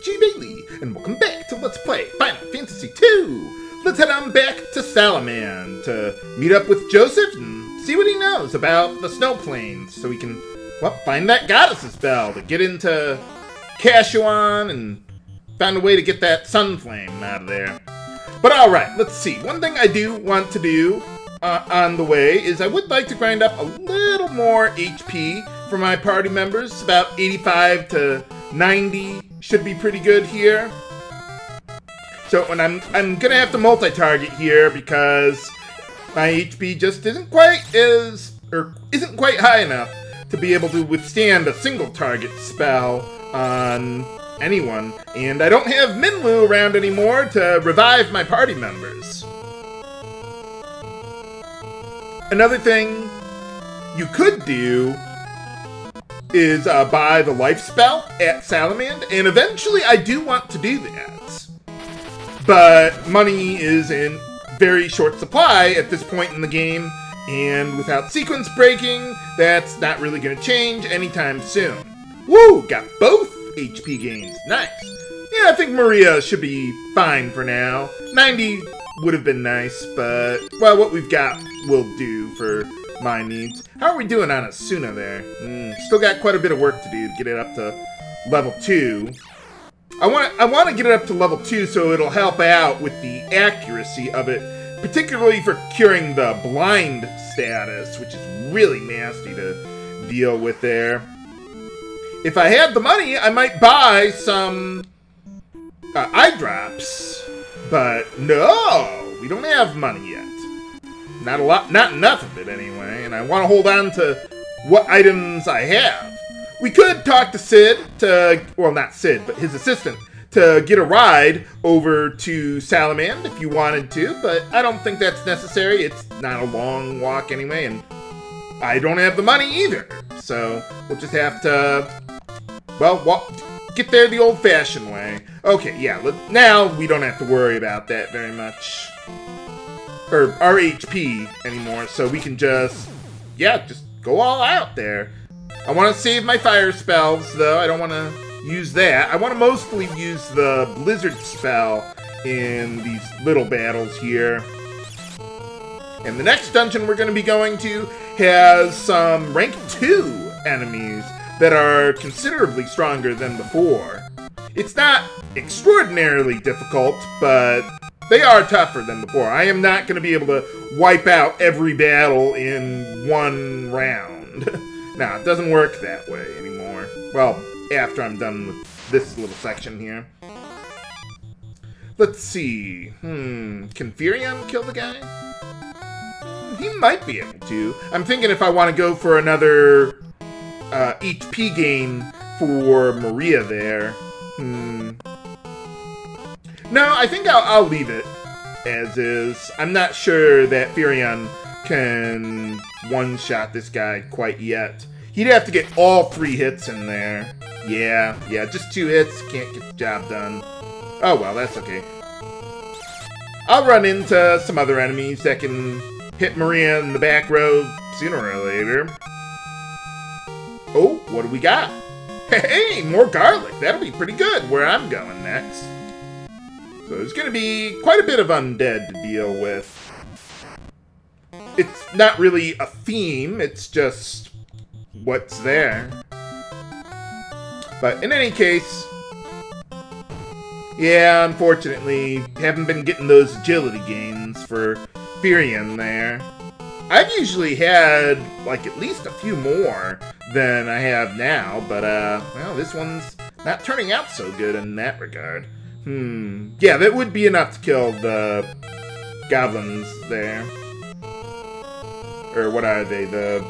G. Bailey, and welcome back to Let's Play Final Fantasy II! Let's head on back to Salamand to meet up with Josef and see what he knows about the snow plains, so we can, well, find that goddess's bell to get into Kashuan and find a way to get that sun flame out of there. But alright, let's see. One thing I do want to do on the way is I would like to grind up a little more HP for my party members. About 85 to 90 should be pretty good here. So when I'm gonna have to multi-target here because my HP just isn't quite high enough to be able to withstand a single target spell on anyone, and I don't have Mythril around anymore to revive my party members. Another thing you could do is buy the life spell at Salamand, and eventually I do want to do that. But money is in very short supply at this point in the game, and without sequence breaking, that's not really going to change anytime soon. Woo! Got both HP gains. Nice. Yeah, I think Maria should be fine for now. 90 would have been nice, but, well, what we've got will do for my needs. How are we doing on Asuna there? Still got quite a bit of work to do to get it up to level 2. I want to get it up to level 2 so it'll help out with the accuracy of it, particularly for curing the blind status, which is really nasty to deal with there. If I had the money, I might buy some eye drops, but no, we don't have money yet. Not a lot, not enough of it anyway, and I want to hold on to what items I have. We could talk to Sid to, well, not Sid, but his assistant, to get a ride over to Salamand if you wanted to, but I don't think that's necessary. It's not a long walk anyway, and I don't have the money either. So we'll just have to, well, get there the old-fashioned way. Okay, yeah, now we don't have to worry about that very much, or our HP anymore, so we can just, yeah, just go all out there. I want to save my fire spells, though. I don't want to use that. I want to mostly use the blizzard spell in these little battles here. And the next dungeon we're going to be going to has some rank 2 enemies that are considerably stronger than before. It's not extraordinarily difficult, but they are tougher than before. I am not going to be able to wipe out every battle in one round. No, it doesn't work that way anymore. Well, after I'm done with this little section here. Let's see. Can Firion kill the guy? He might be able to. I'm thinking if I want to go for another HP gain for Maria there. No, I think I'll leave it as is. I'm not sure that Firion can one-shot this guy quite yet. He'd have to get all 3 hits in there. Yeah, just 2 hits, can't get the job done. Oh well, that's okay. I'll run into some other enemies that can hit Maria in the back row sooner or later. Oh, what do we got? Hey, more garlic. That'll be pretty good where I'm going next. So there's going to be quite a bit of undead to deal with. It's not really a theme, it's just what's there. But in any case, yeah, unfortunately, haven't been getting those agility gains for Firion there. I've usually had, like, at least a few more than I have now, but, well, this one's not turning out so good in that regard. Yeah, that would be enough to kill the goblins there. Or what are they, the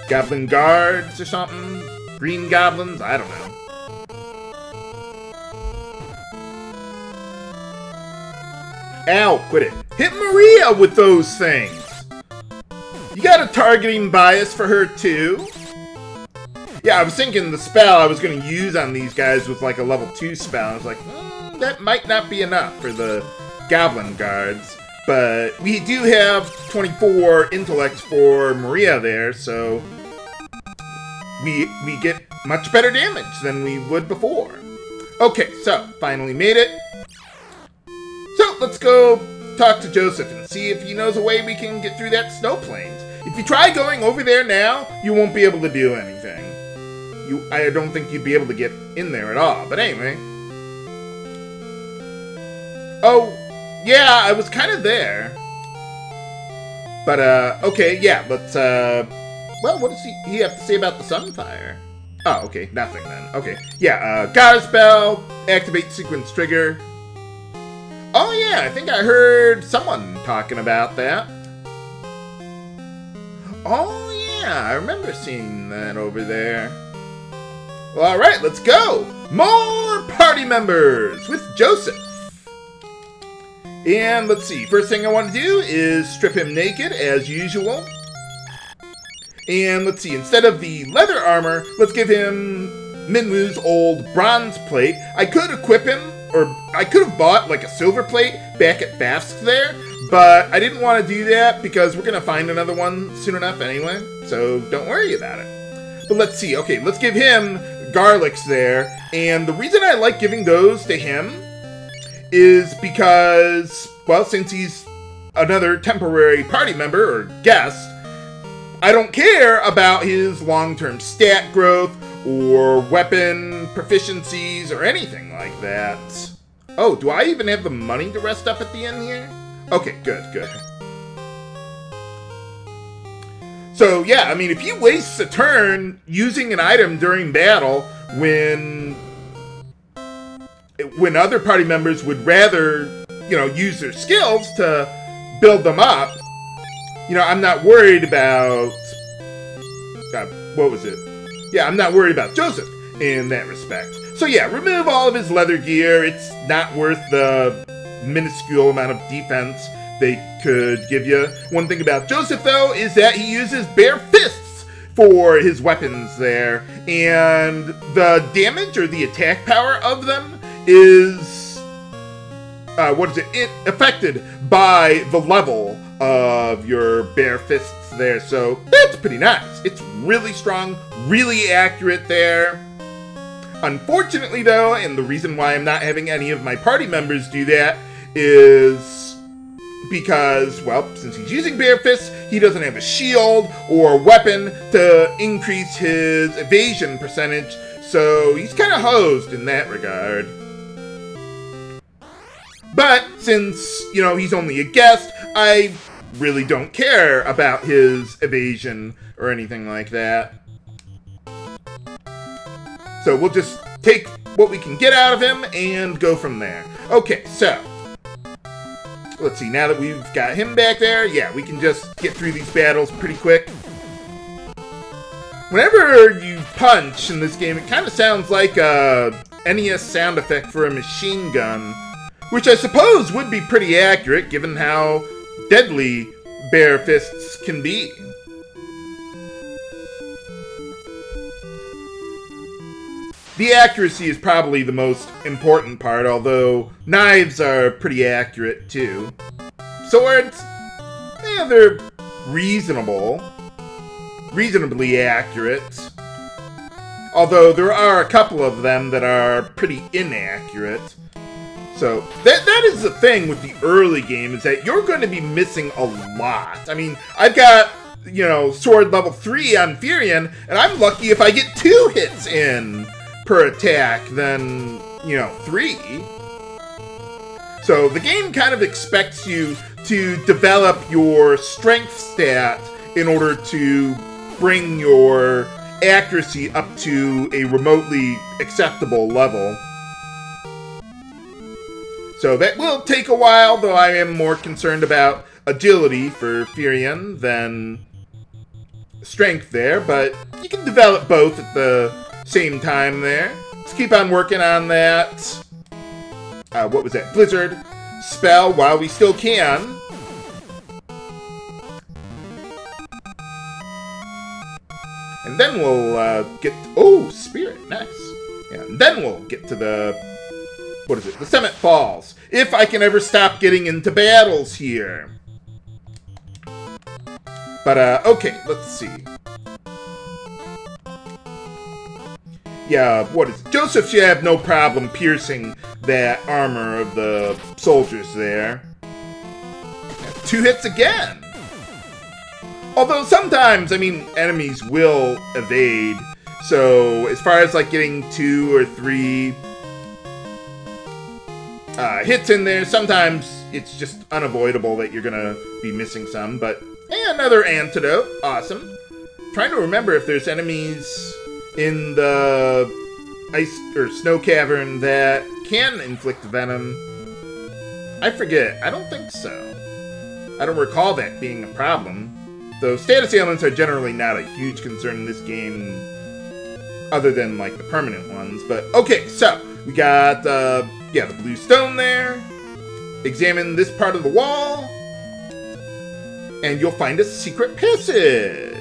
goblin guards or something? Green goblins? I don't know. Ow, quit it. Hit Maria with those things! You got a targeting bias for her too? Yeah, I was thinking the spell I was going to use on these guys was like a level 2 spell. I was like, that might not be enough for the goblin guards. But we do have 24 intellect for Maria there, so we get much better damage than we would before. Okay, so, finally made it. So, let's go talk to Josef and see if he knows a way we can get through that snow plains. If you try going over there now, you won't be able to do anything. I don't think you'd be able to get in there at all, but anyway. Oh, yeah, I was kind of there. But, okay, yeah, let's, well, what does he have to say about the Sunfire? Oh, okay, nothing then. Okay, yeah, Guard Spell, activate sequence trigger. Oh, yeah, I think I heard someone talking about that. Oh, yeah, I remember seeing that over there. Well, alright, let's go! More party members with Josef! And let's see, first thing I want to do is strip him naked, as usual. And let's see, instead of the leather armor, let's give him Minwu's old bronze plate. I could equip him, or I could have bought like a silver plate back at Bafsk there, but I didn't want to do that because we're going to find another one soon enough anyway, so don't worry about it. But let's see, okay, let's give him garlics there, and the reason I like giving those to him is because, well, since he's another temporary party member or guest, I don't care about his long-term stat growth or weapon proficiencies or anything like that. Oh, do I even have the money to rest up at the end here? Okay, good, good. So, yeah, I mean, if he wastes a turn using an item during battle when other party members would rather, you know, use their skills to build them up, you know, I'm not worried about, what was it? Yeah, I'm not worried about Josef in that respect. So yeah, remove all of his leather gear. It's not worth the minuscule amount of defense they could give you. One thing about Josef, though, is that he uses bare fists for his weapons there. And the damage or the attack power of them is, affected by the level of your bare fists there, so that's pretty nice. It's really strong, really accurate there. Unfortunately, though, and the reason why I'm not having any of my party members do that is because, well, since he's using bare fists, he doesn't have a shield or a weapon to increase his evasion percentage, so he's kind of hosed in that regard. But since, you know, he's only a guest, I really don't care about his evasion or anything like that. So we'll just take what we can get out of him and go from there. Okay, so let's see, now that we've got him back there, yeah, we can just get through these battles pretty quick. Whenever you punch in this game, it kind of sounds like a NES sound effect for a machine gun, which I suppose would be pretty accurate given how deadly bare fists can be. The accuracy is probably the most important part, although knives are pretty accurate too. Swords, yeah, they're reasonably accurate. Although there are a couple of them that are pretty inaccurate. So, that is the thing with the early game, is that you're going to be missing a lot. I mean, I've got, you know, sword level 3 on Firion, and I'm lucky if I get 2 hits in per attack than, you know, 3. So, the game kind of expects you to develop your strength stat in order to bring your accuracy up to a remotely acceptable level. So that will take a while, though I am more concerned about agility for Firion than strength there, but you can develop both at the same time there. Let's keep on working on that. What was that? Blizzard spell while we still can. And then we'll get... Oh, Spirit. Nice. Yeah, and then we'll get to the... What is it? The Summit Falls. If I can ever stop getting into battles here. But, okay, let's see. yeah, what is it? Josef should have no problem piercing that armor of the soldiers there. 2 hits again. Although sometimes, I mean, enemies will evade. So as far as like getting 2 or 3 hits in there, sometimes it's just unavoidable that you're gonna be missing some. But hey, another antidote, awesome. Trying to remember if there's enemies in the ice or snow cavern that can inflict venom. I forget. I don't think so. I don't recall that being a problem. Though status ailments are generally not a huge concern in this game, other than like the permanent ones. But okay, so we got the blue stone there. Examine this part of the wall, and you'll find a secret passage.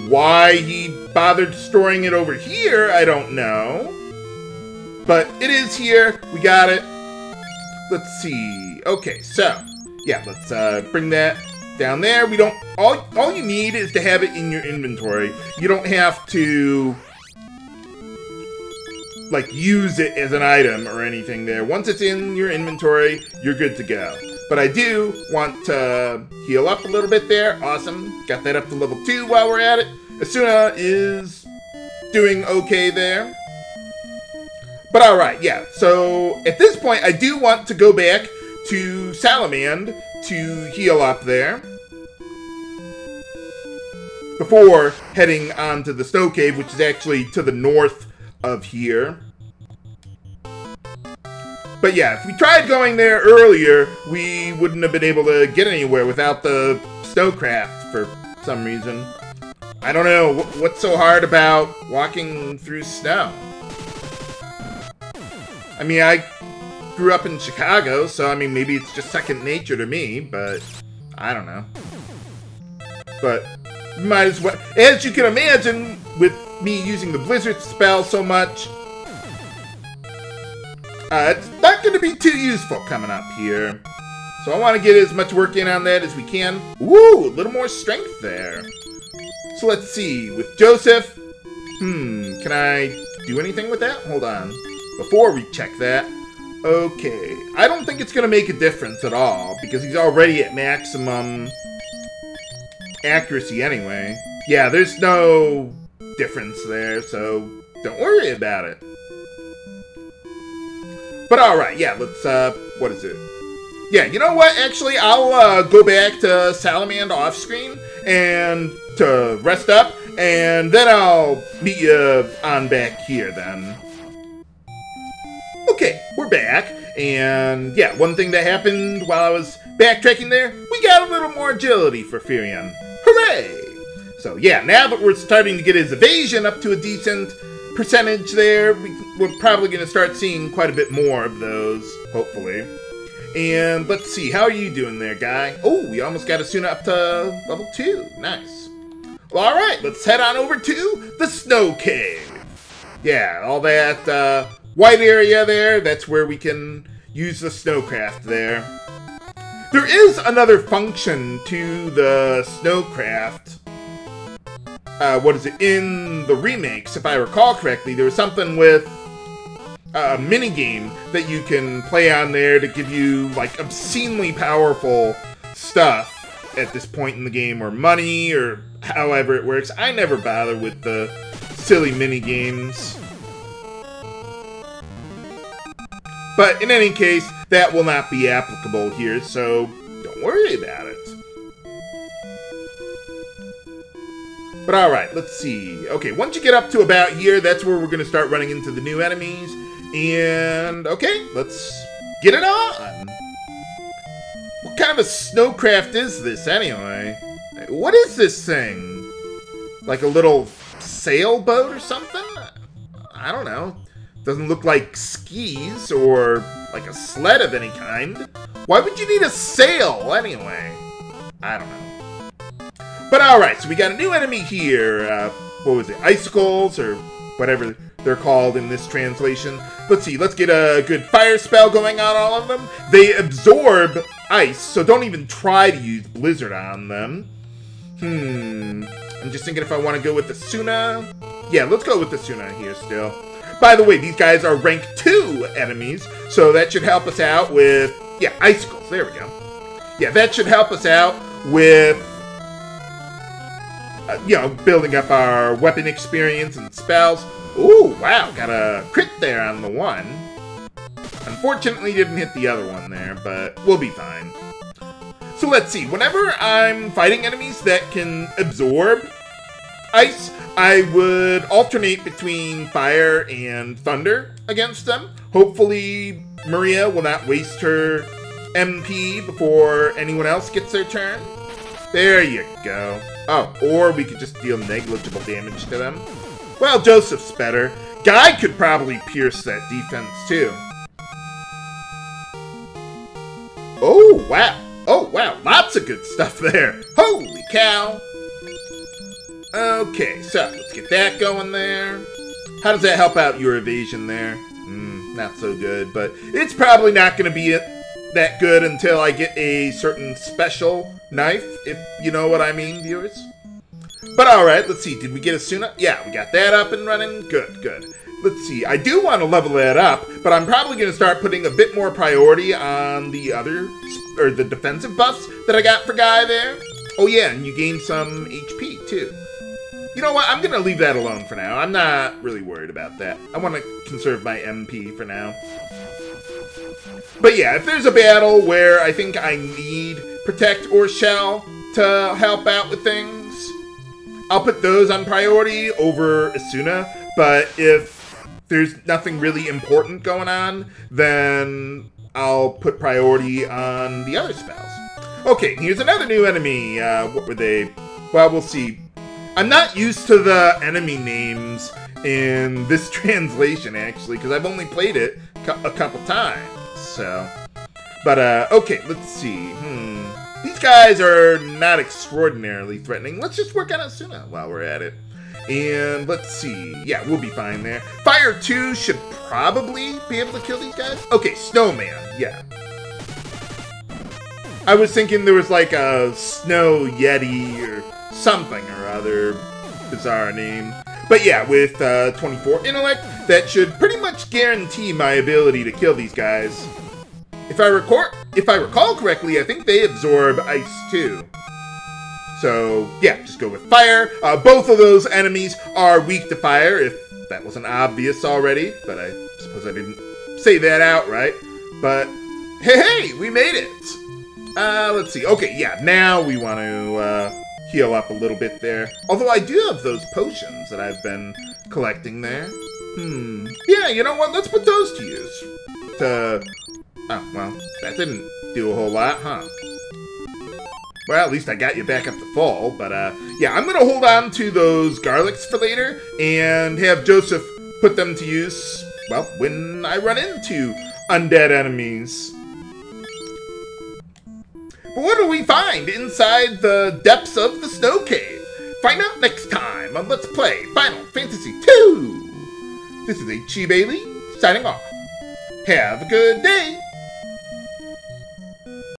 Why he bothered storing it over here, I don't know. But it is here. We got it. Let's see. Okay, so yeah, let's bring that down there. We don't. All you need is to have it in your inventory. You don't have to like use it as an item or anything there. Once it's in your inventory, you're good to go. But I do want to heal up a little bit there. Awesome. Got that up to level 2 while we're at it. Asuna is doing okay there. But alright, yeah. So at this point, I do want to go back to Salamand to heal up there before heading on to the snow cave, which is actually to the north of here. But yeah, if we tried going there earlier, we wouldn't have been able to get anywhere without the snowcraft for some reason. I don't know, what's so hard about walking through snow? I mean, I grew up in Chicago, so I mean, maybe it's just second nature to me, but I don't know. But might as well, as you can imagine, with me using the blizzard spell so much, it's not going to be too useful coming up here. So I want to get as much work in on that as we can. Woo, a little more strength there. So let's see, with Josef, can I do anything with that? Hold on. Before we check that, okay, I don't think it's going to make a difference at all, because he's already at maximum accuracy anyway. Yeah, there's no difference there, so don't worry about it. But alright, yeah, let's, what is it? Yeah, you know what, actually, I'll go back to Salamand off-screen and to rest up, and then I'll meet you on back here then. Okay, we're back, and yeah, one thing that happened while I was backtracking there, we got a little more agility for Firion. Hooray! So yeah, now that we're starting to get his evasion up to a decent percentage there, we're probably going to start seeing quite a bit more of those, hopefully. And let's see, how are you doing there, guy? Oh, we almost got Asuna up to level 2. Nice. Well, alright, let's head on over to the Snow Cave. Yeah, all that white area there, that's where we can use the snowcraft there. There is another function to the snowcraft. What is it? In the remakes, if I recall correctly, there was something with a minigame that you can play on there to give you, like, obscenely powerful stuff at this point in the game, or money, or however it works. I never bother with the silly minigames. But in any case, that will not be applicable here, so don't worry about it. But alright, let's see. Okay, once you get up to about here, that's where we're going to start running into the new enemies. And, okay, let's get it on. What kind of a snowcraft is this, anyway? What is this thing? Like a little sailboat or something? I don't know. Doesn't look like skis or like a sled of any kind. Why would you need a sail, anyway? I don't know. But alright, so we got a new enemy here. What was it? Icicles, or whatever they're called in this translation. Let's see, let's get a good fire spell going on all of them. They absorb ice, so don't even try to use Blizzard on them. I'm just thinking if I want to go with Asuna. Yeah, let's go with the Suna here still. By the way, these guys are rank 2 enemies, so that should help us out with, yeah, icicles. There we go. Yeah, that should help us out with, you know, building up our weapon experience and spells. Ooh, wow, got a crit there on the one. Unfortunately, didn't hit the other one there, but we'll be fine. So let's see, whenever I'm fighting enemies that can absorb ice, I would alternate between fire and thunder against them. Hopefully, Maria will not waste her MP before anyone else gets their turn. There you go. Oh, or we could just deal negligible damage to them. Well, Joseph's better. Guy could probably pierce that defense, too. Oh, wow. Oh, wow. Lots of good stuff there. Holy cow. Okay, so let's get that going there. How does that help out your evasion there? Not so good, but it's probably not going to be that good until I get a certain special knife, if you know what I mean, viewers. But alright, let's see. Did we get a Suna? Yeah, we got that up and running. Good, good. Let's see. I do want to level that up, but I'm probably going to start putting a bit more priority on the other, or the defensive buffs that I got for Guy there. Oh yeah, and you gain some HP too. You know what? I'm going to leave that alone for now. I'm not really worried about that. I want to conserve my MP for now. But yeah, if there's a battle where I think I need Protect or Shell to help out with things, I'll put those on priority over Asuna. But if there's nothing really important going on, then I'll put priority on the other spells. Okay, here's another new enemy. What were they? Well, we'll see. I'm not used to the enemy names in this translation, actually, because I've only played it a couple times, so. But, okay, let's see. These guys are not extraordinarily threatening. Let's just work on Asuna while we're at it. And let's see. Yeah, we'll be fine there. Fire 2 should probably be able to kill these guys. Okay, Snowman, yeah. I was thinking there was like a Snow Yeti or something or other bizarre name. But yeah, with 24 intellect, that should pretty much guarantee my ability to kill these guys. If I recall correctly, I think they absorb ice too. So yeah, just go with fire. Both of those enemies are weak to fire, if that wasn't obvious already. But I suppose I didn't say that outright. But hey, we made it. Let's see. Okay, yeah, now we want to heal up a little bit there. Although I do have those potions that I've been collecting there. Yeah, you know what? Let's put those to use. Oh, well, that didn't do a whole lot, huh? Well, at least I got you back up to full. But, yeah, I'm going to hold on to those garlics for later and have Joseph put them to use, well, when I run into undead enemies. But what do we find inside the depths of the snow cave? Find out next time on Let's Play Final Fantasy II. This is H.E. Bailey, signing off. Have a good day.